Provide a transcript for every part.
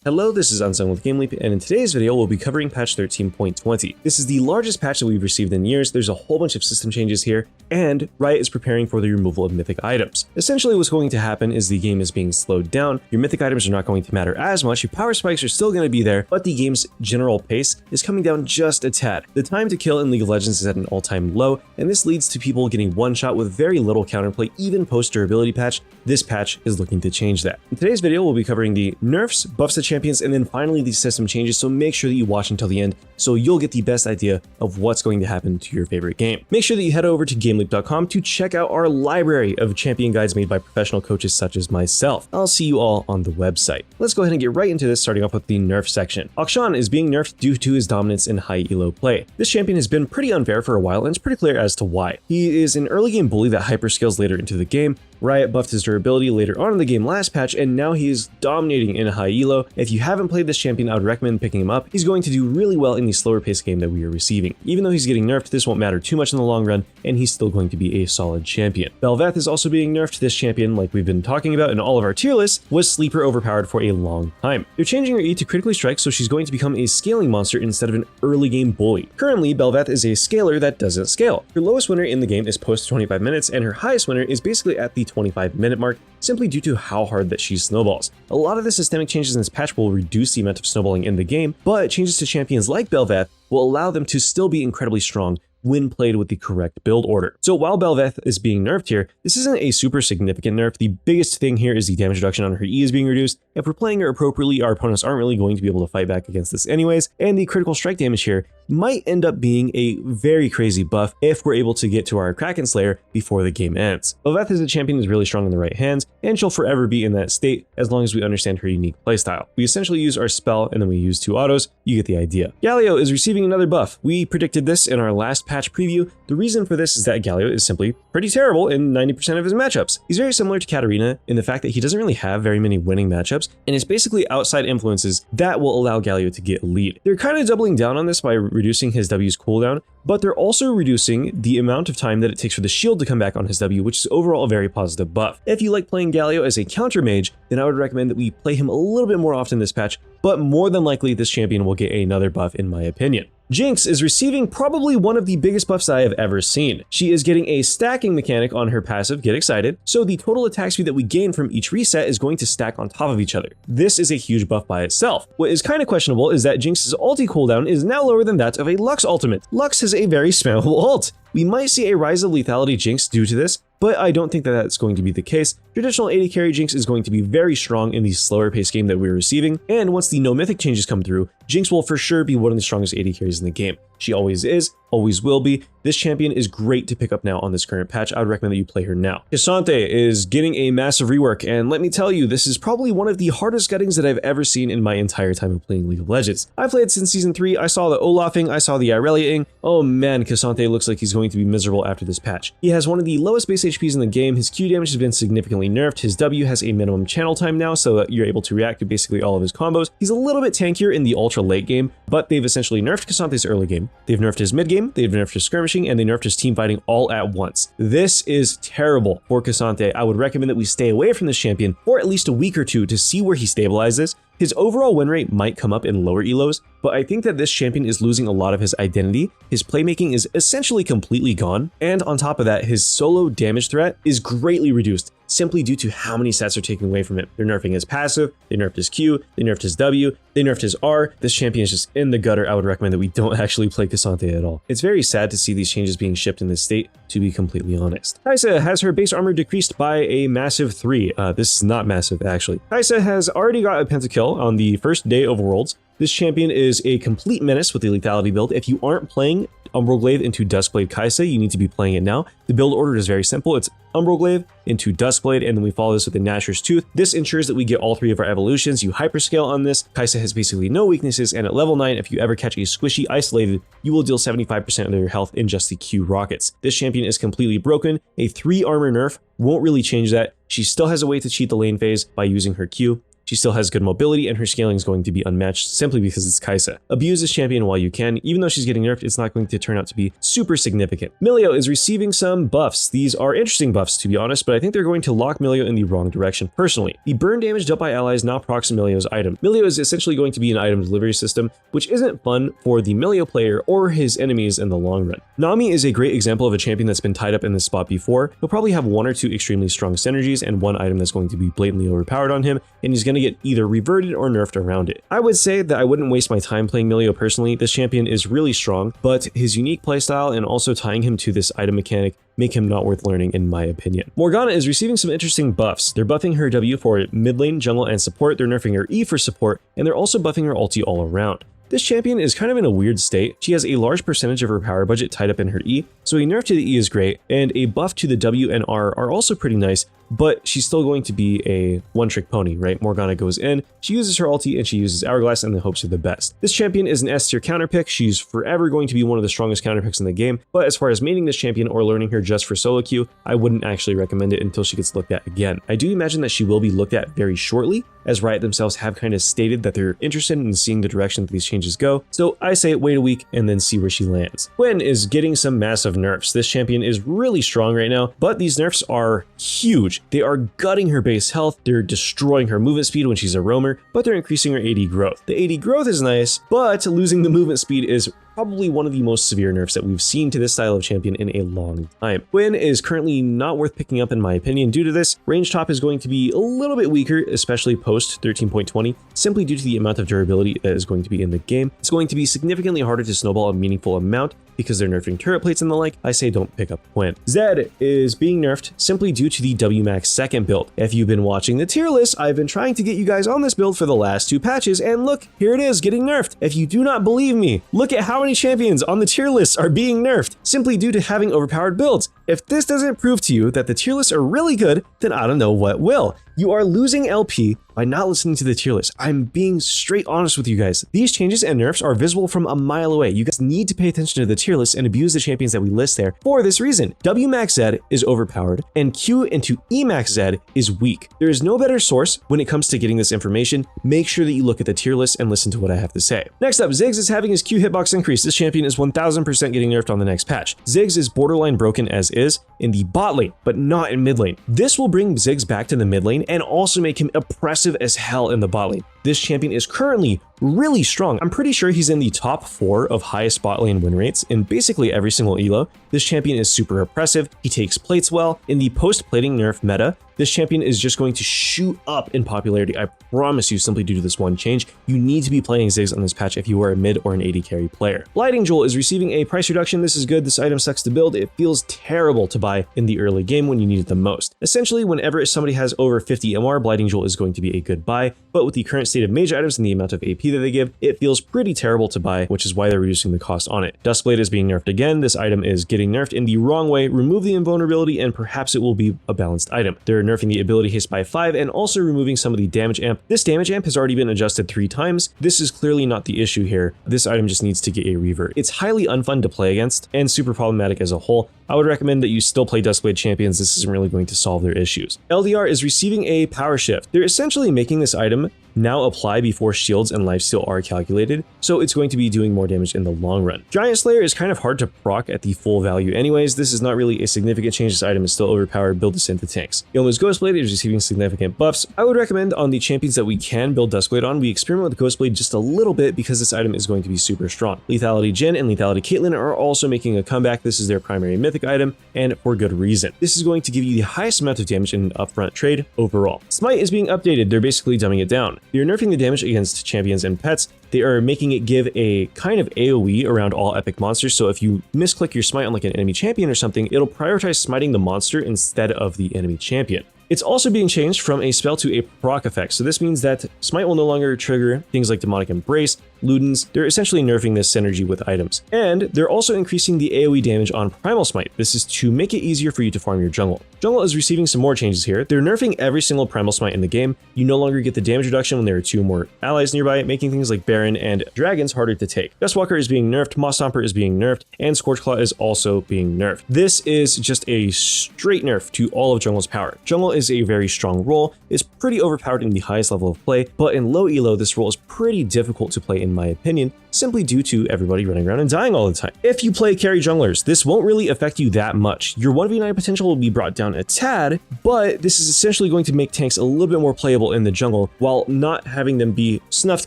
Hello, this is Unsung with GameLeap, and in today's video we'll be covering patch 13.20. This is the largest patch that we've received in years. There's a whole bunch of system changes here, and Riot is preparing for the removal of mythic items. Essentially what's going to happen is the game is being slowed down, your mythic items are not going to matter as much, your power spikes are still going to be there, but the game's general pace is coming down just a tad. The time to kill in League of Legends is at an all-time low, and this leads to people getting one-shot with very little counterplay, even post-durability patch. This patch is looking to change that. In today's video we'll be covering the nerfs, buffs to champions, and then finally these system changes, so make sure that you watch until the end so you'll get the best idea of what's going to happen to your favorite game. Make sure that you head over to GameLeap.com to check out our library of champion guides made by professional coaches such as myself. I'll see you all on the website. Let's go ahead and get right into this, starting off with the nerf section. Akshan is being nerfed due to his dominance in high elo play. This champion has been pretty unfair for a while, and it's pretty clear as to why. He is an early game bully that hyperscales later into the game. Riot buffed his durability later on in the game last patch, and now he is dominating in high elo. If you haven't played this champion, I would recommend picking him up. He's going to do really well in the slower paced game that we are receiving. Even though he's getting nerfed, this won't matter too much in the long run, and he's still going to be a solid champion. Bel'Veth is also being nerfed. This champion, like we've been talking about in all of our tier lists, was sleeper overpowered for a long time. They're changing her E to critically strike, so she's going to become a scaling monster instead of an early game bully. Currently, Bel'Veth is a scaler that doesn't scale. Her lowest winner in the game is post 25 minutes, and her highest winner is basically at the 25-minute mark, simply due to how hard that she snowballs. A lot of the systemic changes in this patch will reduce the amount of snowballing in the game, but changes to champions like Bel'Veth will allow them to still be incredibly strong when played with the correct build order. So while Bel'Veth is being nerfed here, this isn't a super significant nerf. The biggest thing here is the damage reduction on her E is being reduced. If we're playing her appropriately, our opponents aren't really going to be able to fight back against this anyways, and the critical strike damage here might end up being a very crazy buff if we're able to get to our Kraken Slayer before the game ends. Bel'Veth as a champion is really strong in the right hands, and she'll forever be in that state as long as we understand her unique playstyle. We essentially use our spell and then we use 2 autos. You get the idea. Galio is receiving another buff. We predicted this in our last patch preview. The reason for this is that Galio is simply pretty terrible in 90% of his matchups. He's very similar to Katarina in the fact that he doesn't really have very many winning matchups, and it's basically outside influences that will allow Galio to get a lead. They're kind of doubling down on this by reducing his W's cooldown, but they're also reducing the amount of time that it takes for the shield to come back on his W, which is overall a very positive buff. If you like playing Galio as a counter mage, then I would recommend that we play him a little bit more often this patch, but more than likely this champion will get another buff in my opinion. JINX is receiving probably one of the biggest buffs I have ever seen. She is getting a stacking mechanic on her passive, Get Excited, so the total attack speed that we gain from each reset is going to stack on top of each other. This is a huge buff by itself. What is kind of questionable is that JINX's ulti cooldown is now lower than that of a Lux ultimate. Lux has a very spammable ult. We might see a rise of lethality JINX due to this, but I don't think that that's going to be the case. Traditional AD carry JINX is going to be very strong in the slower pace game that we're receiving, and once the no mythic changes come through, JINX will for sure be one of the strongest AD carries in the game. She always is, always will be. This champion is great to pick up now on this current patch. I would recommend that you play her now. K'Sante is getting a massive rework, and let me tell you, this is probably one of the hardest gettings that I've ever seen in my entire time of playing League of Legends. I played since Season 3, I saw the Olafing, I saw the Irelia-ing. Oh man, K'Sante looks like he's going to be miserable after this patch. He has one of the lowest base HPs in the game, his Q damage has been significantly nerfed, his W has a minimum channel time now so that you're able to react to basically all of his combos. He's a little bit tankier in the ultra late game, but they've essentially nerfed K'Sante's early game, they've nerfed his mid game, they've nerfed his skirmishing, and they nerfed his team fighting all at once. This is terrible for K'Sante. I would recommend that we stay away from this champion for at least a week or two to see where he stabilizes. His overall win rate might come up in lower elos, but I think that this champion is losing a lot of his identity. His playmaking is essentially completely gone, and on top of that, his solo damage threat is greatly reduced simply due to how many stats are taken away from him. They're nerfing his passive, they nerfed his Q, they nerfed his W, they nerfed his R. This champion is just in the gutter. I would recommend that we don't actually play K'Sante at all. It's very sad to see these changes being shipped in this state, to be completely honest. Kai'Sa has her base armor decreased by a massive 3. This is not massive, actually. Kai'Sa has already got a pentakill on the first day of Worlds. This champion is a complete menace with the lethality build. If you aren't playing Umbroglaive into Duskblade Kai'Sa, you need to be playing it now. The build order is very simple. It's Umbroglaive into Duskblade, and then we follow this with the Nashor's Tooth. This ensures that we get all 3 of our evolutions. You hyperscale on this. Kai'Sa has basically no weaknesses, and at level 9, if you ever catch a squishy isolated, you will deal 75% of their health in just the Q rockets. This champion is completely broken. A 3 armor nerf won't really change that. She still has a way to cheat the lane phase by using her Q. She still has good mobility, and her scaling is going to be unmatched simply because it's Kai'Sa. Abuse this champion while you can. Even though she's getting nerfed, it's not going to turn out to be super significant. Milio is receiving some buffs. These are interesting buffs, to be honest, but I think they're going to lock Milio in the wrong direction personally. The burn damage dealt by allies now procs Milio's item. Milio is essentially going to be an item delivery system, which isn't fun for the Milio player or his enemies in the long run. Nami is a great example of a champion that's been tied up in this spot before. He'll probably have one or two extremely strong synergies and one item that's going to be blatantly overpowered on him, and he's going to get either reverted or nerfed around it. I would say that I wouldn't waste my time playing Milio personally. This champion is really strong, but his unique playstyle and also tying him to this item mechanic make him not worth learning in my opinion. Morgana is receiving some interesting buffs. They're buffing her W for mid lane, jungle, and support. They're nerfing her E for support, and they're also buffing her ulti all around. This champion is kind of in a weird state. She has a large percentage of her power budget tied up in her E, so a nerf to the E is great, and a buff to the W and R are also pretty nice, but she's still going to be a one-trick pony, right? Morgana goes in, she uses her ulti, and she uses Hourglass in the hopes of the best. This champion is an S tier counter pick. She's forever going to be one of the strongest counter picks in the game, but as far as maining this champion or learning her just for solo queue, I wouldn't actually recommend it until she gets looked at again. I do imagine that she will be looked at very shortly, as Riot themselves have kind of stated that they're interested in seeing the direction that these changes go, so I say wait a week and then see where she lands. Gwen is getting some massive nerfs. This champion is really strong right now, but these nerfs are huge. They are gutting her base health, they're destroying her movement speed when she's a roamer, but they're increasing her AD growth. The AD growth is nice, but losing the movement speed is probably one of the most severe nerfs that we've seen to this style of champion in a long time. Gwen is currently not worth picking up in my opinion due to this. Range top is going to be a little bit weaker, especially post 13.20, simply due to the amount of durability that is going to be in the game. It's going to be significantly harder to snowball a meaningful amount because they're nerfing turret plates and the like. I say don't pick up Gwen. Zed is being nerfed simply due to the WMAX second build. If you've been watching the tier list, I've been trying to get you guys on this build for the last 2 patches, and look, here it is getting nerfed. If you do not believe me, look at how many champions on the tier lists are being nerfed simply due to having overpowered builds. If this doesn't prove to you that the tier lists are really good, then I don't know what will. You are losing LP by not listening to the tier list. I'm being straight honest with you guys. These changes and nerfs are visible from a mile away. You guys need to pay attention to the tier list and abuse the champions that we list there for this reason. WMAX Zed is overpowered and Q into EMAX Zed is weak. There is no better source when it comes to getting this information. Make sure that you look at the tier list and listen to what I have to say. Next up, Ziggs is having his Q hitbox increase. This champion is 1000% getting nerfed on the next patch. Ziggs is borderline broken as is in the bot lane, but not in mid lane. This will bring Ziggs back to the mid lane and also make him oppressive as hell in the bot lane. This champion is currently really strong. I'm pretty sure he's in the top 4 of highest bot lane win rates in basically every single elo. This champion is super oppressive. He takes plates well. In the post-plating nerf meta, this champion is just going to shoot up in popularity. I promise you, simply due to this one change. You need to be playing Ziggs on this patch if you are a mid or an AD carry player. Lighting Jewel is receiving a price reduction. This is good. This item sucks to build. It feels terrible to buy in the early game when you need it the most. Essentially, whenever somebody has over 50 MR, Lighting Jewel is going to be a good buy, but with the current state of mage items and the amount of AP that they give, it feels pretty terrible to buy, which is why they're reducing the cost on it. Duskblade is being nerfed again. This item is getting nerfed in the wrong way. Remove the invulnerability and perhaps it will be a balanced item. They're nerfing the ability haste by 5 and also removing some of the damage amp. This damage amp has already been adjusted 3 times. This is clearly not the issue here. This item just needs to get a revert. It's highly unfun to play against and super problematic as a whole. I would recommend that you still play Duskblade champions. This isn't really going to solve their issues. LDR is receiving a power shift. They're essentially making this item now apply before shields and lifesteal are calculated, so it's going to be doing more damage in the long run. Giant Slayer is kind of hard to proc at the full value anyways. This is not really a significant change. This item is still overpowered. Build this into tanks. Yomu's Ghostblade is receiving significant buffs. I would recommend on the champions that we can build Duskblade on, we experiment with Ghostblade just a little bit because this item is going to be super strong. Lethality Jhin and Lethality Caitlyn are also making a comeback. This is their primary mythic item, and for good reason. This is going to give you the highest amount of damage in an upfront trade overall. Smite is being updated. They're basically dumbing it down. They're nerfing the damage against champions and pets. They are making it give a kind of AoE around all epic monsters, so if you misclick your smite on like an enemy champion or something, it'll prioritize smiting the monster instead of the enemy champion. It's also being changed from a spell to a proc effect, so this means that Smite will no longer trigger things like Demonic Embrace, Ludens. They're essentially nerfing this synergy with items. And they're also increasing the AoE damage on Primal Smite. This is to make it easier for you to farm your jungle. Jungle is receiving some more changes here. They're nerfing every single Primal Smite in the game. You no longer get the damage reduction when there are 2 more allies nearby, making things like Baron and Dragons harder to take. Dustwalker is being nerfed, Moss Stomper is being nerfed, and Scorchclaw is also being nerfed. This is just a straight nerf to all of Jungle's power. Jungle is a very strong role. It's pretty overpowered in the highest level of play, but in low elo, this role is pretty difficult to play in my opinion, simply due to everybody running around and dying all the time. If you play carry junglers, this won't really affect you that much. Your 1v9 potential will be brought down a tad, but this is essentially going to make tanks a little bit more playable in the jungle while not having them be snuffed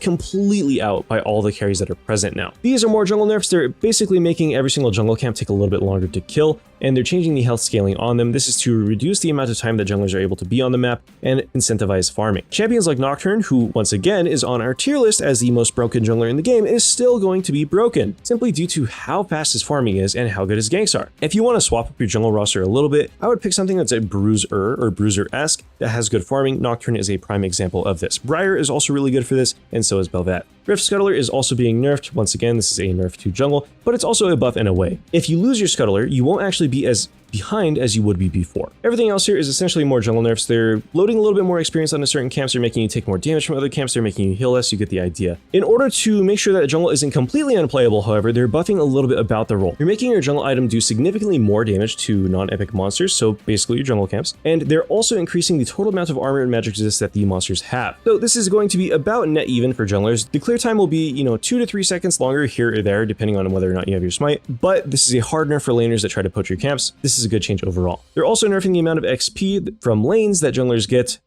completely out by all the carries that are present now. These are more jungle nerfs. They're basically making every single jungle camp take a little bit longer to kill, and they're changing the health scaling on them. This is to reduce the amount of time that junglers are able to be on the map and incentivize farming. Champions like Nocturne, who once again is on our tier list as the most broken jungler in the game, is still going to be broken, simply due to how fast his farming is and how good his ganks are. If you want to swap up your jungle roster a little bit, I would pick something that's a bruiser or bruiser-esque that has good farming. Nocturne is a prime example of this. Briar is also really good for this, and so is Bel'Veth. Rift Scuttler is also being nerfed. Once again, this is a nerf to jungle, but it's also a buff in a way. If you lose your Scuttler, you won't actually be as behind as you would be before. Everything else here is essentially more jungle nerfs. They're loading a little bit more experience onto certain camps. They're making you take more damage from other camps. They're making you heal less. You get the idea. In order to make sure that the jungle isn't completely unplayable, however, they're buffing a little bit about the role. You're making your jungle item do significantly more damage to non-epic monsters, so basically your jungle camps, and they're also increasing the total amount of armor and magic resist that the monsters have. So this is going to be about net even for junglers. The clear time will be, 2 to 3 seconds longer here or there, depending on whether or not you have your smite, but this is a hard nerf for laners that try to poach your camps. This is a good change overall. They're also nerfing the amount of XP from lanes that junglers get,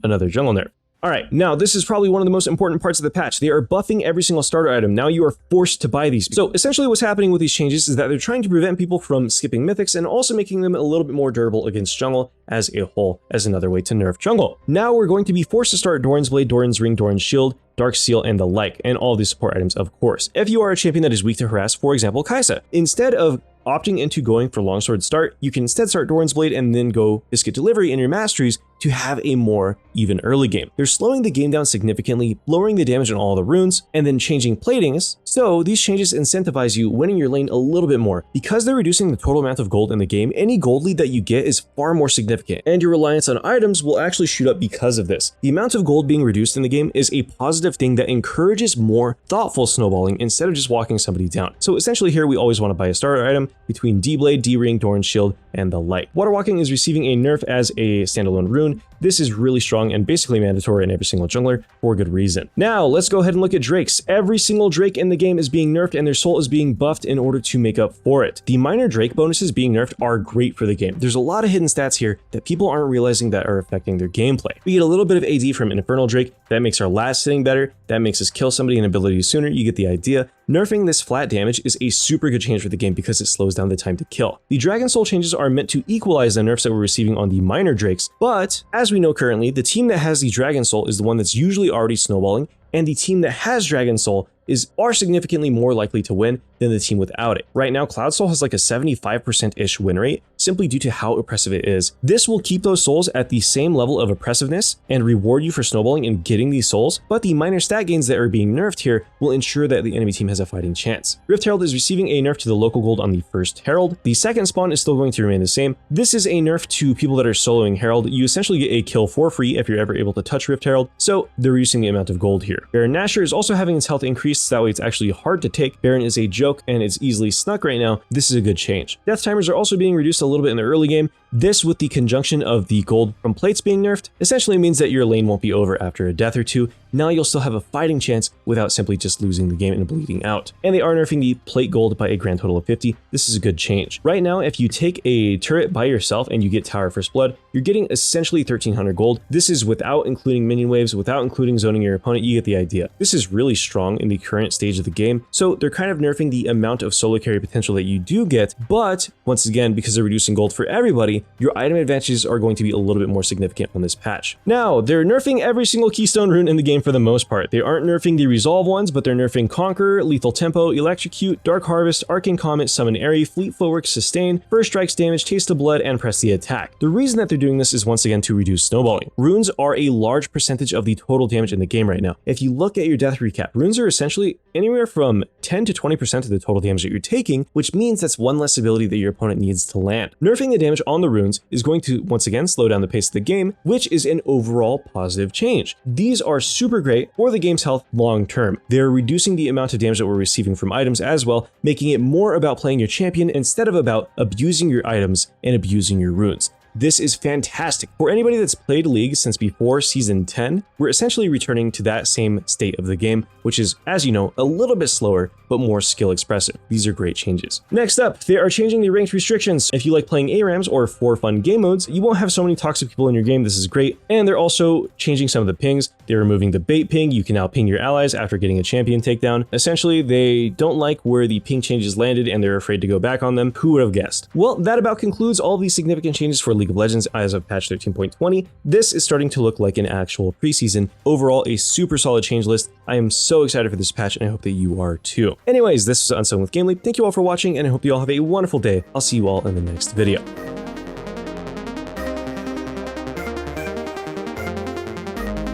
another jungle nerf. Alright, now this is probably one of the most important parts of the patch. They are buffing every single starter item. Now you are forced to buy these. So essentially what's happening with these changes is that they're trying to prevent people from skipping mythics and also making them a little bit more durable against jungle as a whole, as another way to nerf jungle. Now we're going to be forced to start Doran's Blade, Doran's Ring, Doran's Shield, Dark Seal, and the like, and all of these support items, of course. If you are a champion that is weak to harass, for example, Kai'Sa, instead of opting into going for Longsword start, you can instead start Doran's Blade and then go Biscuit Delivery in your masteries to have a more even early game. They're slowing the game down significantly, lowering the damage on all the runes, and then changing platings, so these changes incentivize you winning your lane a little bit more. Because they're reducing the total amount of gold in the game, any gold lead that you get is far more significant, and your reliance on items will actually shoot up because of this. The amount of gold being reduced in the game is a positive thing that encourages more thoughtful snowballing instead of just walking somebody down. So essentially here we always want to buy a starter item between D-Blade, D-Ring, Doran's Shield, and the like. Water Walking is receiving a nerf as a standalone rune. This is really strong and basically mandatory in every single jungler for good reason. Now, let's go ahead and look at Drakes. Every single Drake in the game is being nerfed and their soul is being buffed in order to make up for it. The minor Drake bonuses being nerfed are great for the game. There's a lot of hidden stats here that people aren't realizing that are affecting their gameplay. We get a little bit of AD from Infernal Drake. That makes our last hitting better. That makes us kill somebody in ability sooner. You get the idea. Nerfing this flat damage is a super good change for the game because it slows down the time to kill. The Dragon Soul changes are meant to equalize the nerfs that we're receiving on the minor Drakes, but as we know currently, the team that has the Dragon Soul is the one that's usually already snowballing, and the team that has Dragon Soul are significantly more likely to win than the team without it. Right now, Cloud Soul has like a 75%-ish win rate, simply due to how oppressive it is. This will keep those souls at the same level of oppressiveness and reward you for snowballing and getting these souls, but the minor stat gains that are being nerfed here will ensure that the enemy team has a fighting chance. Rift Herald is receiving a nerf to the local gold on the first Herald. The second spawn is still going to remain the same. This is a nerf to people that are soloing Herald. You essentially get a kill for free if you're ever able to touch Rift Herald, so they're reducing the amount of gold here. Baron Nashor is also having its health increased, so that way it's actually hard to take. Baron is a joke and it's easily snuck right now. This is a good change. Death timers are also being reduced a little bit in the early game. This, with the conjunction of the gold from plates being nerfed, essentially means that your lane won't be over after a death or two. Now you'll still have a fighting chance without simply just losing the game and bleeding out. And they are nerfing the plate gold by a grand total of 50. This is a good change. Right now, if you take a turret by yourself and you get Tower First Blood, you're getting essentially 1300 gold. This is without including minion waves, without including zoning your opponent. You get the idea. This is really strong in the current stage of the game. So they're kind of nerfing the amount of solo carry potential that you do get. But once again, because they're reducing gold for everybody, your item advantages are going to be a little bit more significant on this patch. Now, they're nerfing every single keystone rune in the game for the most part. They aren't nerfing the resolve ones, but they're nerfing Conquer, Lethal Tempo, Electrocute, Dark Harvest, Arcane Comet, Summon Airy, Fleet Footwork, Sustain, First Strikes Damage, Taste of Blood, and Press the Attack. The reason that they're doing this is once again to reduce snowballing. Runes are a large percentage of the total damage in the game right now. If you look at your death recap, runes are essentially anywhere from 10 to 20% of the total damage that you're taking, which means that's one less ability that your opponent needs to land. Nerfing the damage on the runes is going to once again slow down the pace of the game, which is an overall positive change. These are super great for the game's health long term. They're reducing the amount of damage that we're receiving from items as well, making it more about playing your champion instead of about abusing your items and abusing your runes. This is fantastic. For anybody that's played League since before Season 10, we're essentially returning to that same state of the game, which is, as you know, a little bit slower, but more skill expressive. These are great changes. Next up, they are changing the ranked restrictions. If you like playing ARAMs or for fun game modes, you won't have so many toxic people in your game. This is great. And they're also changing some of the pings. They're removing the bait ping. You can now ping your allies after getting a champion takedown. Essentially, they don't like where the ping changes landed and they're afraid to go back on them. Who would have guessed? Well, that about concludes all these significant changes for League of Legends as of patch 13.20. This is starting to look like an actual preseason. Overall, a super solid change list. I am so excited for this patch and I hope that you are too. Anyways, this was Unsung with Gamely. Thank you all for watching and I hope you all have a wonderful day. I'll see you all in the next video.